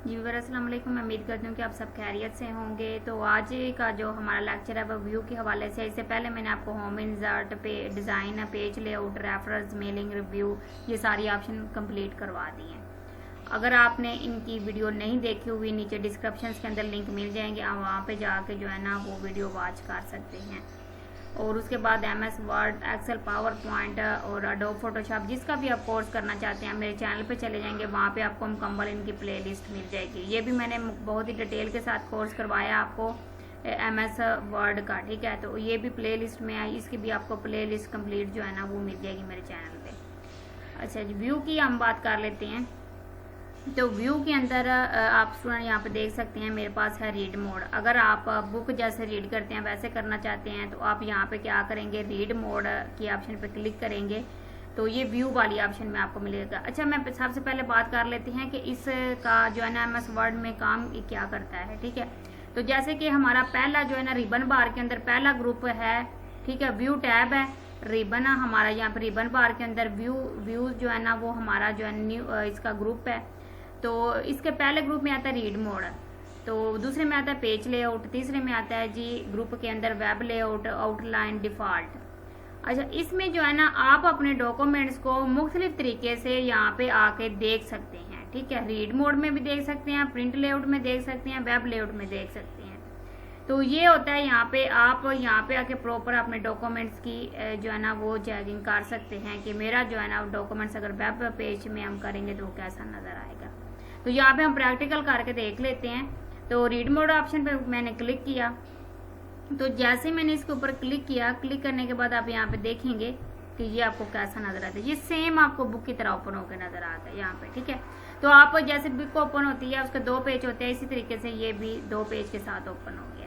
जी viewers अस्सलाम वालेकुम। मैं उम्मीद करती हूँ कि आप सब खैरियत से होंगे। तो आज का जो हमारा लेक्चर है वो व्यू के हवाले से। इससे पहले मैंने आपको होम इंसर्ट पे design, page layout, reference, mailing, review ये सारी ऑप्शन कंप्लीट करवा दी हैं। अगर आपने इनकी वीडियो नहीं देखी हुई, नीचे डिस्क्रिप्शन के अंदर लिंक मिल जाएंगे, आप वहाँ पे जाके जो है ना वो वीडियो वॉच कर सकते हैं। और उसके बाद MS Word, Excel, PowerPoint और एडोब फोटोशॉप जिसका भी आप कोर्स करना चाहते हैं मेरे चैनल पे चले जाएंगे, वहाँ पे आपको मुकम्मल इनकी प्लेलिस्ट मिल जाएगी। ये भी मैंने बहुत ही डिटेल के साथ कोर्स करवाया आपको MS वर्ड का, ठीक है। तो ये भी प्लेलिस्ट में है, इसकी भी आपको प्लेलिस्ट कंप्लीट जो है ना वो मिल जाएगी मेरे चैनल पे। अच्छा जी, व्यू की हम बात कर लेते हैं। तो व्यू के अंदर आप स्टूडेंट यहाँ पे देख सकते हैं, मेरे पास है रीड मोड। अगर आप बुक जैसे रीड करते हैं वैसे करना चाहते हैं तो आप यहाँ पे क्या करेंगे, रीड मोड की ऑप्शन पे क्लिक करेंगे तो ये व्यू वाली ऑप्शन में आपको मिलेगा। अच्छा, मैं सबसे पहले बात कर लेते हैं कि इसका जो है ना MS वर्ड में काम क्या करता है, ठीक है। तो जैसे कि हमारा पहला जो है ना रिबन बार के अंदर पहला ग्रुप है, ठीक है, व्यू टैब है, रिबन हमारा यहाँ पे रिबन बार के अंदर व्यूज जो है ना वो हमारा जो है न्यू इसका ग्रुप है। तो इसके पहले ग्रुप में आता है रीड मोड, तो दूसरे में आता है पेज लेआउट, तीसरे में आता है जी ग्रुप के अंदर वेब लेआउट, आउटलाइन, डिफॉल्ट। अच्छा, इसमें जो है ना आप अपने डॉक्यूमेंट्स को मुख्तलिफ तरीके से यहाँ पे आके देख सकते हैं, ठीक है। रीड मोड में भी देख सकते हैं, प्रिंट लेआउट में देख सकते हैं, वेब लेआउट में देख सकते हैं। तो ये होता है यहाँ पे आप यहाँ पे आके प्रॉपर अपने डॉक्यूमेंट्स की जो है ना वो चेकिंग कर सकते हैं कि मेरा जो है ना डॉक्यूमेंट्स अगर वेब पेज में हम करेंगे तो वो कैसा नजर आएगा। तो यहाँ पे हम प्रैक्टिकल करके देख लेते हैं। तो रीड मोड ऑप्शन पे मैंने क्लिक किया, तो जैसे मैंने इसके ऊपर क्लिक किया, क्लिक करने के बाद आप यहाँ पे देखेंगे कि ये आपको कैसा नजर आता है। ये सेम आपको बुक की तरह ओपन होकर नजर आता है यहाँ पे, ठीक है। तो आप जैसे बुक ओपन होती है उसके 2 पेज होते हैं, इसी तरीके से ये भी 2 पेज के साथ ओपन हो गया।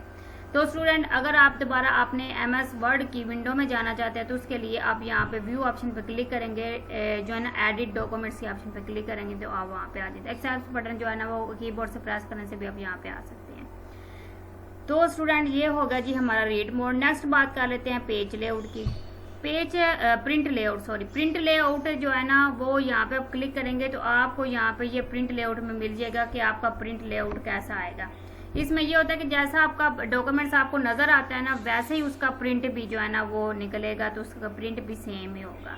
तो स्टूडेंट, अगर आप दोबारा आपने MS वर्ड की विंडो में जाना चाहते हैं तो उसके लिए आप यहाँ पे व्यू ऑप्शन पे क्लिक करेंगे, जो है ना एडिट डॉक्यूमेंट्स के ऑप्शन पे क्लिक करेंगे तो आप वहाँ पे आ जाते हैं। एक्सेप्ट बटन जो है ना वो कीबोर्ड से प्रेस करने से भी आप यहाँ पे आ सकते हैं। तो स्टूडेंट, ये होगा जी हमारा रीड मोड। नेक्स्ट बात कर लेते हैं पेज लेआउट की। प्रिंट लेआउट जो है ना वो यहाँ पे आप क्लिक करेंगे तो आपको यहाँ पे ये प्रिंट लेआउट में मिल जाएगा कि आपका प्रिंट लेआउट कैसा आएगा। इसमें ये होता है कि जैसा आपका डॉक्यूमेंट्स आपको नजर आता है ना वैसे ही उसका प्रिंट भी जो है ना वो निकलेगा, तो उसका प्रिंट भी सेम ही होगा।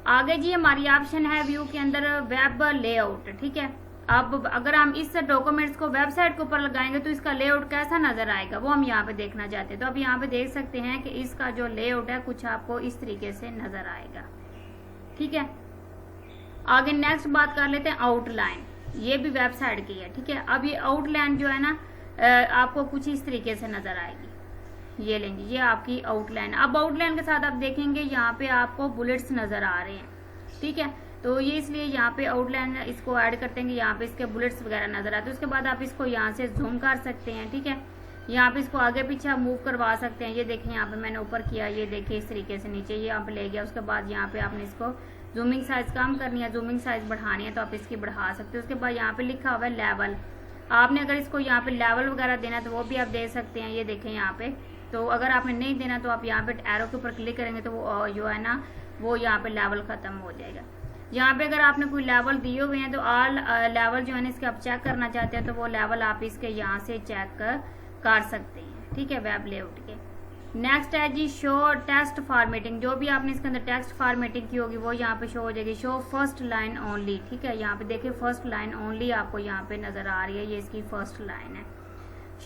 आगे जी हमारी ऑप्शन है व्यू के अंदर वेब लेआउट, ठीक है। अब अगर हम इस डॉक्यूमेंट्स को वेबसाइट के ऊपर लगाएंगे तो इसका लेआउट कैसा नजर आएगा वो हम यहाँ पे देखना चाहते हैं। तो अब यहाँ पे देख सकते हैं कि इसका जो लेआउट है कुछ आपको इस तरीके से नजर आएगा, ठीक है। आगे नेक्स्ट बात कर लेते हैं आउटलाइन। ये भी वेबसाइट की है, ठीक है। अब ये आउटलाइन जो है ना आपको कुछ इस तरीके से नजर आएगी। ये लेंगे, ये आपकी आउटलाइन। अब आउटलाइन के साथ आप देखेंगे यहाँ पे आपको बुलेट्स नजर आ रहे हैं, ठीक है। तो ये इसलिए यहाँ पे आउटलाइन इसको ऐड करते हैं, यहाँ पे इसके बुलेट्स वगैरह नजर आते हैं। उसके बाद आप इसको यहाँ से जूम कर सकते हैं, ठीक है। यहाँ पे इसको आगे पीछे मूव करवा सकते हैं। ये देखें, यहाँ पे मैंने ऊपर किया, ये देखिए इस तरीके से नीचे ये यहाँ पे ले गया। उसके बाद यहाँ पे आपने इसको जूमिंग साइज कम करनी है, जूमिंग साइज बढ़ानी है तो आप इसकी बढ़ा सकते हो। उसके बाद यहाँ पे लिखा हुआ है लेवल, आपने अगर इसको यहाँ पे लेवल वगैरह देना है तो वो भी आप दे सकते हैं। ये देखें यहाँ पे, तो अगर आपने नहीं देना तो आप यहाँ पे एरो के ऊपर क्लिक करेंगे तो वो जो है ना वो यहाँ पे लेवल खत्म हो जाएगा। यहाँ पे अगर आपने कोई लेवल दिए हुए हैं तो ऑल लेवल जो है ना इसके आप चेक करना चाहते हैं तो वो लेवल आप इसके यहाँ से चेक कर सकते हैं, ठीक है, वेब लेआउट के। नेक्स्ट है जी शो टेक्स्ट फॉर्मेटिंग। जो भी आपने इसके अंदर टेक्स्ट फॉर्मेटिंग की होगी वो यहाँ पे शो हो जाएगी। शो फर्स्ट लाइन ओनली, ठीक है। यहाँ पे देखिए फर्स्ट लाइन ओनली आपको यहाँ पे नजर आ रही है, ये इसकी फर्स्ट लाइन है।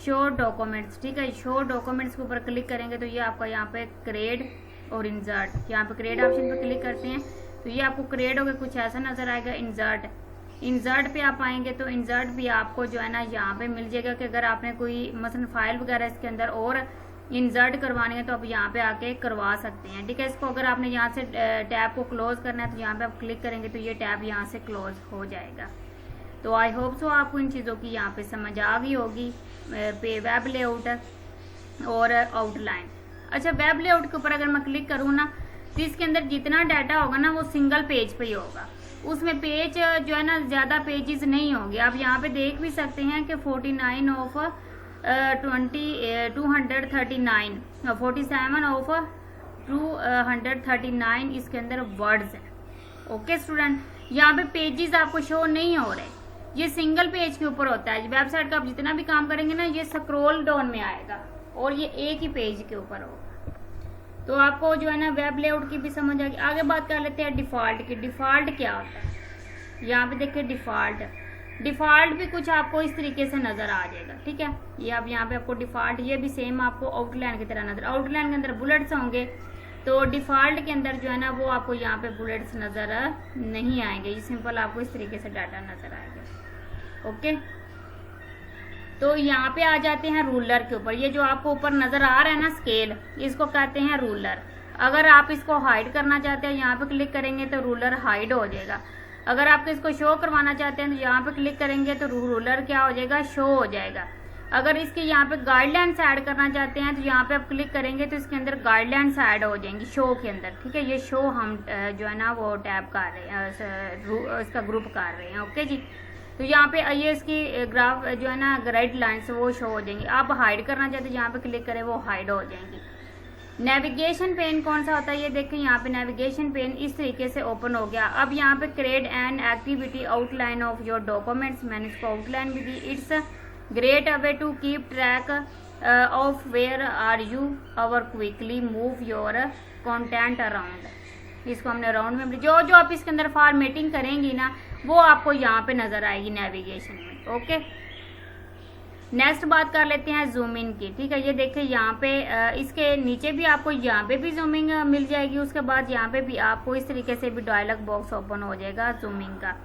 शो डॉक्यूमेंट्स, ठीक है। शो डॉक्यूमेंट्स के ऊपर क्लिक करेंगे तो ये आपका यहाँ पे क्रेड और इंसर्ट, यहाँ पे क्रेड ऑप्शन पे क्लिक करते हैं तो ये आपको क्रेड होकर कुछ ऐसा नजर आएगा। इंसर्ट पे आप आएंगे तो इंसर्ट भी आपको जो है ना यहाँ पे मिल जाएगा कि अगर आपने कोई मसलन फाइल वगैरह इसके अंदर और इंसर्ट करवानी है तो आप यहाँ पे आके करवा सकते हैं, ठीक है। इसको अगर आपने यहाँ से टैब को क्लोज करना है तो यहाँ पे आप क्लिक करेंगे तो ये टैब यहाँ से क्लोज हो जाएगा। तो आई होप सो आपको इन चीज़ों की यहाँ पे समझ आ गई होगी, पे वेब लेआउट और आउटलाइन। अच्छा, वेब लेआउट के ऊपर अगर मैं क्लिक करूँ ना तो इसके अंदर जितना डाटा होगा ना वो सिंगल पेज पे ही होगा, उसमें पेज जो है ना ज़्यादा पेजेस नहीं होंगे। आप यहाँ पे देख भी सकते हैं कि 49 ऑफ 239, 47 ऑफ 239 इसके अंदर वर्ड्स हैं। ओके स्टूडेंट, यहाँ पे पेजेस आपको शो नहीं हो रहे, ये सिंगल पेज के ऊपर होता है। वेबसाइट का आप जितना भी काम करेंगे ना, ये स्क्रॉल डाउन में आएगा और ये एक ही पेज के ऊपर होगा। तो आपको जो है ना वेब लेआउट की भी समझ आ गई। आगे बात कर लेते हैं डिफॉल्ट की। डिफॉल्ट क्या होता है, यहाँ पे देखिए डिफॉल्ट भी कुछ आपको इस तरीके से नजर आ जाएगा, ठीक है। ये अब यहाँ पे आपको डिफॉल्ट, ये भी सेम आपको आउटलाइन की तरह नजर, आउटलाइन के अंदर बुलेट्स होंगे, तो डिफॉल्ट के अंदर जो है ना वो आपको यहाँ पे बुलेट्स नजर नहीं आएंगे। ये सिंपल आपको इस तरीके से डाटा नजर आएगा। ओके, तो यहाँ पे आ जाते हैं रूलर के ऊपर। ये जो आपको ऊपर नजर आ रहा है ना स्केल, इसको कहते हैं रूलर। अगर आप इसको हाइड करना चाहते हैं, यहाँ पे क्लिक करेंगे तो रूलर हाइड हो जाएगा। अगर आपको इसको शो करवाना चाहते हैं तो यहाँ पे क्लिक करेंगे तो रूलर क्या हो जाएगा, शो हो जाएगा। अगर इसके यहाँ पे गाइडलाइंस ऐड करना चाहते हैं तो यहाँ पे आप क्लिक करेंगे तो इसके अंदर गाइडलाइंस ऐड हो जाएंगी शो के अंदर, ठीक है। ये शो हम जो है ना वो टैब कर रहे हैं, इसका ग्रुप कर रहे हैं। ओके जी, तो यहाँ पे ये इसकी ग्राफ जो है ना गाइडलाइंस वो शो हो जाएंगी। आप हाइड करना चाहते हैं, यहाँ पे क्लिक करें वो हाइड हो जाएंगी। नेविगेशन पेन कौन सा होता है, ये देखें यहाँ पे नेविगेशन पेन इस तरीके से ओपन हो गया। अब यहाँ पे create an activity outline of your documents, मैंने इसको आउटलाइन भी दी। It's great a way to keep track of where are you और quickly move your content around. इसको हमने अराउंड में जो आप इसके अंदर फॉर्मेटिंग करेंगी ना वो आपको यहाँ पे नजर आएगी नेविगेशन में। ओके, नेक्स्ट बात कर लेते हैं जूम इन की, ठीक है। ये देखिए यहाँ पे इसके नीचे भी आपको यहाँ पे भी जूमिंग मिल जाएगी। उसके बाद यहाँ पे भी आपको इस तरीके से भी डायलॉग बॉक्स ओपन हो जाएगा जूमिंग का।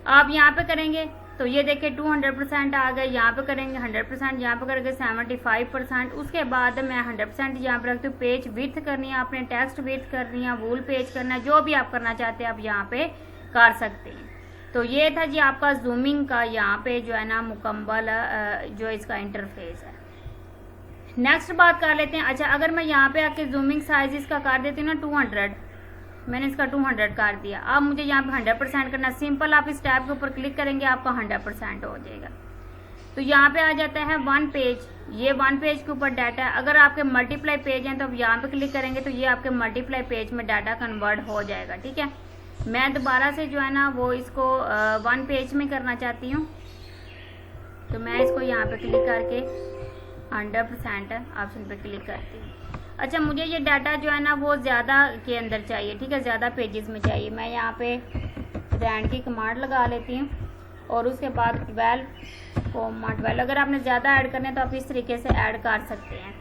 आप यहाँ पे करेंगे तो ये देखिए 200% आ गए, यहाँ पे करेंगे 100%, यहाँ पे करेंगे 75%। उसके बाद मैं 100% यहाँ पे रखती हूँ। पेज विड्थ करनी है आपने, टेक्स्ट विड्थ करनी है, वूल पेज करना है, जो भी आप करना चाहते हैं आप यहाँ पे कर सकते हैं। तो ये था जी आपका जूमिंग का यहाँ पे जो है ना मुकम्मल जो इसका इंटरफेस है। नेक्स्ट बात कर लेते हैं। अच्छा, अगर मैं यहाँ पे आके जूमिंग साइज इसका कर देती हूँ ना 200, मैंने इसका 200 कर दिया। अब मुझे यहाँ पे 100% करना, सिंपल आप इस टैब के ऊपर क्लिक करेंगे आपका 100% हो जाएगा। तो यहाँ पे आ जाता है 1 पेज, ये 1 पेज के ऊपर डाटा है। अगर आपके मल्टीप्लाई पेज हैं तो आप यहाँ पे क्लिक करेंगे तो ये आपके मल्टीप्लाई पेज में डाटा कन्वर्ट हो जाएगा, ठीक है। मैं दोबारा से जो है ना वो इसको 1 पेज में करना चाहती हूँ, तो मैं इसको यहाँ पे क्लिक करके 100% ऑप्शन पे क्लिक करती हूँ। अच्छा, मुझे ये डाटा जो है ना वो ज़्यादा के अंदर चाहिए, ठीक है, ज़्यादा पेजेस में चाहिए। मैं यहाँ पे रैंड की कमांड लगा लेती हूँ और उसके बाद 12, अगर आपने ज़्यादा ऐड करने तो आप इस तरीके से ऐड कर सकते हैं।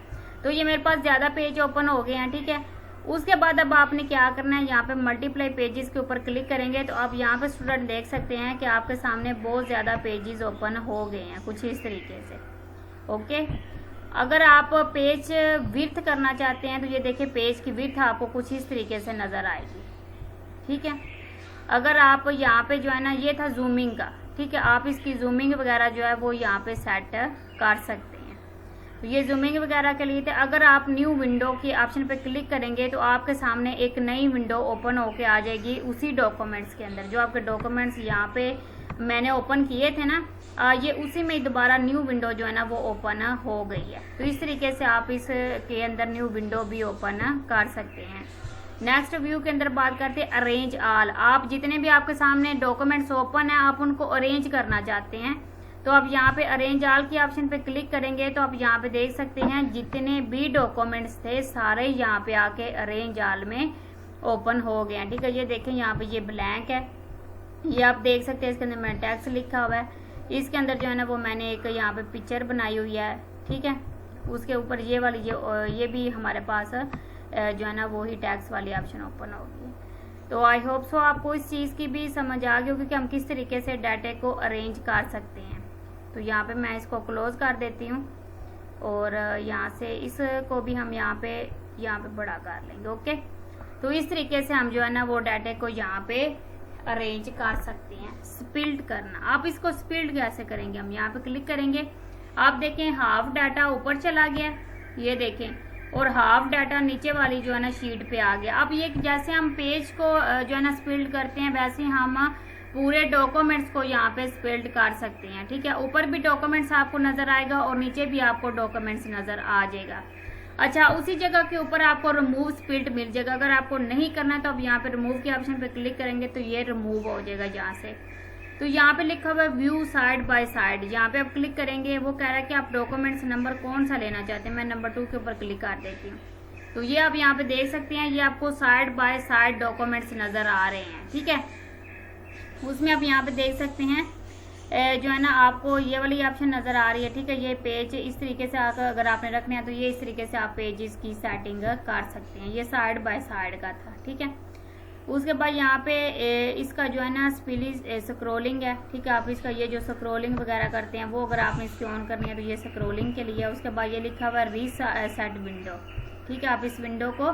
तो ये मेरे पास ज़्यादा पेज ओपन हो गए हैं, ठीक है। उसके बाद अब आपने क्या करना है, यहाँ पे मल्टीप्लाई पेजेस के ऊपर क्लिक करेंगे तो आप यहाँ पे स्टूडेंट देख सकते हैं कि आपके सामने बहुत ज़्यादा पेजेस ओपन हो गए हैं कुछ इस तरीके से। ओके, अगर आप पेज विड्थ करना चाहते हैं तो ये देखिए पेज की विड्थ आपको कुछ इस तरीके से नज़र आएगी, ठीक है। अगर आप यहाँ पे जो है ना, ये था जूमिंग का, ठीक है, आप इसकी जूमिंग वगैरह जो है वो यहाँ पे सेट कर सकते हैं। तो ये जूमिंग वगैरह के लिए थे। अगर आप न्यू विंडो की ऑप्शन पे क्लिक करेंगे तो आपके सामने एक नई विंडो ओपन होके आ जाएगी उसी डॉक्यूमेंट्स के अंदर। जो आपके डॉक्यूमेंट्स यहाँ पे मैंने ओपन किए थे ना, ये उसी में दोबारा न्यू विंडो जो है ना वो ओपन हो गई है। तो इस तरीके से आप इसके अंदर न्यू विंडो भी ओपन कर सकते हैं। नेक्स्ट व्यू के अंदर बात करते हैं अरेंज ऑल। आप जितने भी आपके सामने डॉक्यूमेंट्स ओपन है आप उनको अरेंज करना चाहते हैं तो आप यहाँ पे अरेंज ऑल की ऑप्शन पे क्लिक करेंगे तो आप यहाँ पे देख सकते हैं जितने भी डॉक्यूमेंट्स थे सारे यहाँ पे आके अरेंज ऑल में ओपन हो गए हैं, ठीक है। ये देखें यहाँ पे ये ब्लैंक है, ये आप देख सकते हैं। इसके अंदर मैंने टेक्स्ट लिखा हुआ है, इसके अंदर जो है ना वो मैंने एक यहाँ पे पिक्चर बनाई हुई है, ठीक है। उसके ऊपर ये वाली ये भी हमारे पास जो है ना वो ही टैक्स वाली ऑप्शन ओपन होगी। तो आई होप सो आपको इस चीज़ की भी समझ आ गई होगी कि हम किस तरीके से डाटा को अरेंज कर सकते हैं। तो यहाँ पे मैं इसको क्लोज कर देती हूँ और यहाँ से इसको भी हम यहाँ पे बड़ा कर लेंगे। ओके, तो इस तरीके से हम जो है ना वो डाटा को यहाँ पे अरेंज कर सकते हैं। स्प्लिट करना, आप इसको स्प्लिट कैसे करेंगे, हम यहाँ पे क्लिक करेंगे, आप देखें हाफ डाटा ऊपर चला गया, ये देखें, और हाफ डाटा नीचे वाली जो है ना शीट पे आ गया। अब ये जैसे हम पेज को जो है ना स्प्लिट करते हैं वैसे हम पूरे डॉक्यूमेंट्स को यहाँ पे स्प्लिट कर सकते हैं, ठीक है। ऊपर भी डॉक्यूमेंट्स आपको नजर आएगा और नीचे भी आपको डॉक्यूमेंट्स नजर आ जाएगा। अच्छा, उसी जगह के ऊपर आपको रिमूव स्प्लिट मिल जाएगा। अगर आपको नहीं करना तो आप यहाँ पे रिमूव के ऑप्शन पे क्लिक करेंगे तो ये रिमूव हो जाएगा यहाँ से। तो यहाँ पे लिखा हुआ है व्यू साइड बाय साइड, यहाँ पे आप क्लिक करेंगे। वो कह रहा है कि आप डॉक्यूमेंट्स नंबर कौन सा लेना चाहते हैं, मैं नंबर 2 के ऊपर क्लिक कर देती हूँ। तो ये आप यहाँ पे देख सकते हैं, ये आपको साइड बाय साइड डॉक्यूमेंट्स नजर आ रहे हैं, ठीक है। उसमें आप यहाँ पे देख सकते हैं जो है ना आपको ये वाली ऑप्शन नजर आ रही है, ठीक है। ये पेज इस तरीके से अगर आपने रखने हैं तो ये इस तरीके से आप पेजेस की सेटिंग कर सकते हैं। ये साइड बाय साइड का था, ठीक है। उसके बाद यहाँ पे इसका जो है ना स्क्रोलिंग है, ठीक है। आप इसका ये जो स्क्रोलिंग वगैरह करते हैं वो अगर आपने इसकी ऑन करनी है तो ये स्क्रोलिंग के लिए। उसके बाद ये लिखा हुआ है रीसेट विंडो, ठीक है। आप इस विंडो को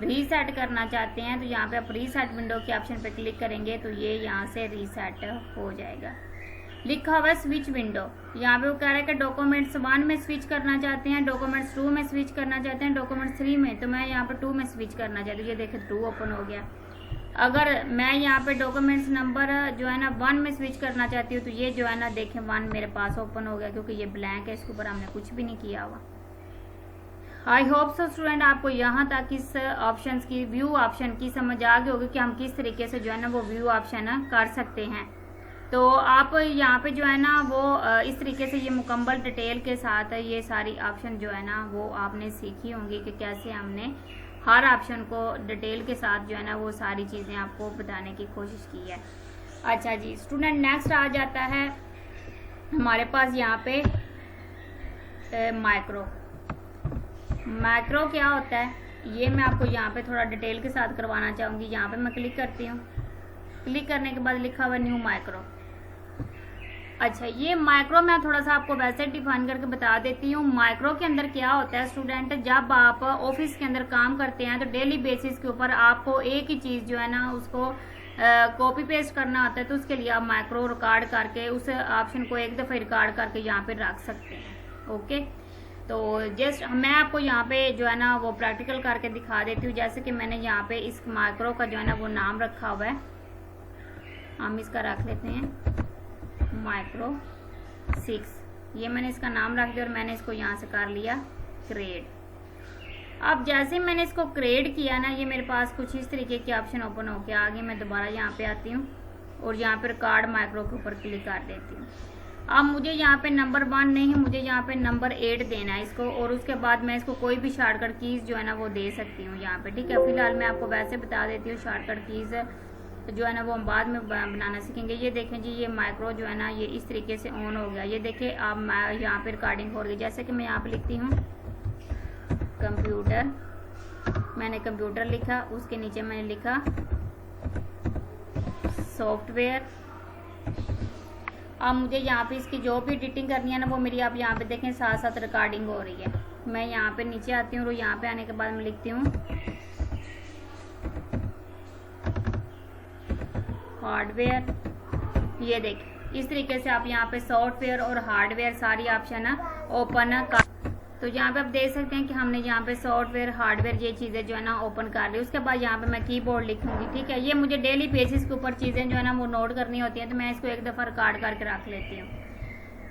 रीसेट करना चाहते हैं तो यहाँ पे आप रीसेट विंडो के ऑप्शन पे क्लिक करेंगे तो ये यहाँ से रीसेट हो जाएगा। लिखा हुआ है स्विच विंडो, यहाँ पे वो कह रहा है कि डॉक्यूमेंट्स 1 में स्विच करना चाहते हैं, डॉक्यूमेंट्स 2 में स्विच करना चाहते हैं, डॉक्यूमेंट्स 3 में। तो मैं यहाँ पे 2 में स्विच करना चाहती हूँ, ये देखे 2 ओपन हो गया। अगर मैं यहाँ पे डॉक्यूमेंट्स नंबर जो है ना 1 में स्विच करना चाहती हूँ तो ये जो है ना देखें 1 मेरे पास ओपन हो गया, क्योंकि ये ब्लैंक है, इसके ऊपर हमने कुछ भी नहीं किया हुआ। आई होप सो स्टूडेंट आपको यहाँ तक इस ऑप्शंस की व्यू ऑप्शन की समझ आ गई होगी कि हम किस तरीके से जो है ना वो व्यू ऑप्शन कर सकते हैं। तो आप यहाँ पे जो है ना वो इस तरीके से ये मुकम्मल डिटेल के साथ ये सारी ऑप्शन जो है ना वो आपने सीखी होंगी कि कैसे हमने हर ऑप्शन को डिटेल के साथ जो है ना वो सारी चीज़ें आपको बताने की कोशिश की है। अच्छा जी स्टूडेंट, नेक्स्ट आ जाता है हमारे पास यहाँ पे मैक्रो क्या होता है, ये मैं आपको यहाँ पे थोड़ा डिटेल के साथ करवाना चाहूँगी। यहाँ पे मैं क्लिक करती हूँ, क्लिक करने के बाद लिखा हुआ न्यू मैक्रो। अच्छा, ये माइक्रो मैं थोड़ा सा आपको वैसे डिफाइन करके बता देती हूँ। माइक्रो के अंदर क्या होता है स्टूडेंट, जब आप ऑफिस के अंदर काम करते हैं तो डेली बेसिस के ऊपर आपको एक ही चीज़ जो है ना उसको कॉपी पेस्ट करना होता है, तो उसके लिए आप माइक्रो रिकॉर्ड करके उस ऑप्शन को एक दफ़ा रिकॉर्ड करके यहाँ पे रख सकते हैं। ओके, तो जस्ट मैं आपको यहाँ पे जो है ना वो प्रैक्टिकल करके दिखा देती हूँ। जैसे कि मैंने यहाँ पे इस माइक्रो का जो है ना वो नाम रखा हुआ है, हम इसका रख लेते हैं माइक्रो 6। ये मैंने इसका नाम रख दिया और मैंने इसको यहाँ से कर लिया क्रिएट। अब जैसे ही मैंने इसको क्रिएट किया ना, ये मेरे पास कुछ इस तरीके के ऑप्शन ओपन होके आ गए। मैं दोबारा यहाँ पे आती हूँ और यहाँ पे रिकॉर्ड माइक्रो के ऊपर क्लिक कर देती हूँ। अब मुझे यहाँ पे नंबर 1 नहीं, मुझे यहाँ पे नंबर 8 देना है इसको, और उसके बाद मैं इसको कोई भी शॉर्टकट कीज जो है ना वो दे सकती हूँ यहाँ पे, ठीक है। फिलहाल मैं आपको वैसे बता देती हूँ, शॉर्टकट कीज जो है ना वो हम बाद में बनाना सीखेंगे। ये देखें जी, ये माइक्रो जो है ना ये इस तरीके से ऑन हो गया। ये देखें अब यहाँ पे रिकॉर्डिंग हो रही है। जैसे कि मैं यहाँ पे लिखती हूँ कंप्यूटर, मैंने कंप्यूटर लिखा, उसके नीचे मैंने लिखा सॉफ्टवेयर। अब मुझे यहाँ पे इसकी जो भी एडिटिंग करनी है ना वो मेरी आप यहाँ पे देखें साथ साथ रिकॉर्डिंग हो रही है। मैं यहाँ पे नीचे आती हूँ और यहाँ पे आने के बाद मैं लिखती हूँ हार्डवेयर। ये देखिए इस तरीके से आप यहाँ पे सॉफ्टवेयर और हार्डवेयर सारी ऑप्शन ओपन कर, तो यहाँ पे आप देख सकते हैं कि हमने यहाँ पे सॉफ्टवेयर हार्डवेयर ये चीज़ें जो है ना ओपन कर ली। उसके बाद यहाँ पे मैं कीबोर्ड लिखूंगी, ठीक है। ये मुझे डेली बेसिस के ऊपर चीज़ें जो है ना वो नोट करनी होती हैं, तो मैं इसको एक दफ़ा रिकॉर्ड करके रख लेती हूँ।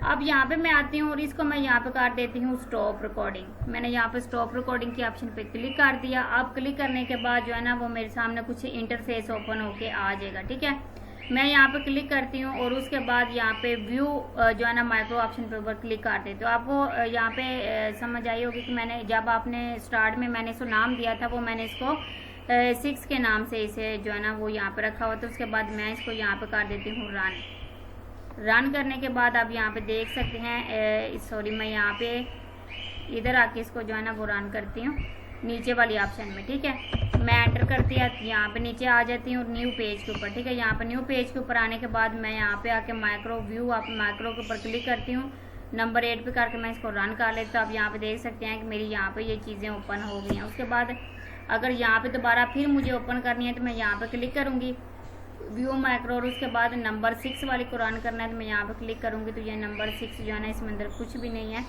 अब यहाँ पे मैं आती हूँ और इसको मैं यहाँ पे कर देती हूँ स्टॉप रिकॉर्डिंग। मैंने यहाँ पे स्टॉप रिकॉर्डिंग के ऑप्शन पे क्लिक कर दिया। अब क्लिक करने के बाद जो है ना वो मेरे सामने कुछ इंटरफेस ओपन होके आ जाएगा, ठीक है। मैं यहाँ पे क्लिक करती हूँ और उसके बाद यहाँ पे व्यू जो है ना माइक्रो ऑप्शन पे ऊपर क्लिक कर देती हूँ। आपको यहाँ पे समझ आई होगी कि मैंने जब आपने स्टार्ट में मैंने इसको नाम दिया था, वो मैंने इसको 6 के नाम से इसे जो है ना वो यहाँ पे रखा हुआ। तो उसके बाद मैं इसको यहाँ पे कर देती हूँ रन करने के बाद आप यहाँ पे देख सकते हैं, सॉरी मैं यहाँ पे इधर आके इसको जो है ना वो रन करती हूँ नीचे वाली ऑप्शन में, ठीक है। मैं एंटर करती है यहाँ पे नीचे आ जाती हूँ न्यू पेज के ऊपर, ठीक है। यहाँ पे न्यू पेज के ऊपर आने के बाद मैं यहाँ पे आके माइक्रो व्यू आप माइक्रो के ऊपर क्लिक करती हूँ, नंबर 8 पे करके मैं इसको रन कर लेती हूँ। तो आप यहाँ पे देख सकते हैं कि मेरी यहाँ पे ये चीज़ें ओपन हो गई हैं। उसके बाद अगर यहाँ पे दोबारा फिर मुझे ओपन करनी है तो मैं यहाँ पे क्लिक करूँगी व्यू माइक्रो, और उसके बाद नंबर 6 वाली को रन करना है तो मैं यहाँ पे क्लिक करूँगी। तो ये नंबर 6 जो है ना इसमें अंदर कुछ भी नहीं है।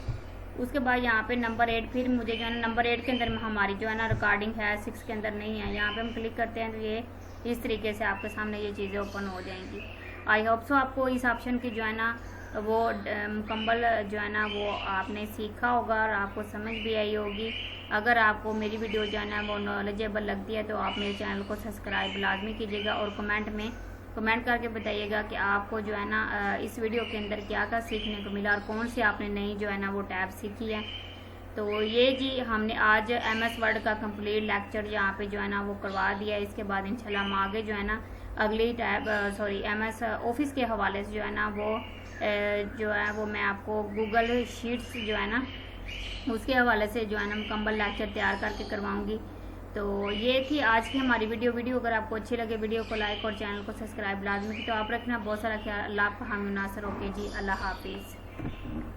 उसके बाद यहाँ पे नंबर 8 फिर मुझे जो है ना नंबर 8 के अंदर हमारी जो है ना रिकॉर्डिंग है, 6 के अंदर नहीं है। यहाँ पे हम क्लिक करते हैं तो ये इस तरीके से आपके सामने ये चीज़ें ओपन हो जाएंगी। आई होप सो आपको इस ऑप्शन की जो है ना वो मुकम्मल जो है ना वो आपने सीखा होगा और आपको समझ भी आई होगी। अगर आपको मेरी वीडियो जो है ना वो नॉलेजेबल लगती है तो आप मेरे चैनल को सब्सक्राइब लाजमी कीजिएगा और कमेंट में कमेंट करके बताइएगा कि आपको जो है ना इस वीडियो के अंदर क्या क्या सीखने को मिला और कौन सी आपने नई जो है ना वो टैब सीखी है। तो ये जी हमने आज MS वर्ड का कंप्लीट लेक्चर यहाँ पे जो है ना वो करवा दिया। इसके बाद इंशाल्लाह हम आगे जो है ना अगली टैब MS ऑफिस के हवाले से जो है ना वो मैं आपको गूगल शीट्स जो है ना उसके हवाले से जो है ना मुकम्मल लेक्चर तैयार करके करवाऊँगी। तो ये थी आज की हमारी वीडियो अगर आपको अच्छी लगे वीडियो को लाइक और चैनल को सब्सक्राइब लाजमी। तो आप रखना बहुत सारा ख्याल। अल्लाह आपका हामी नासर। ओके जी, अल्लाह हाफिज़।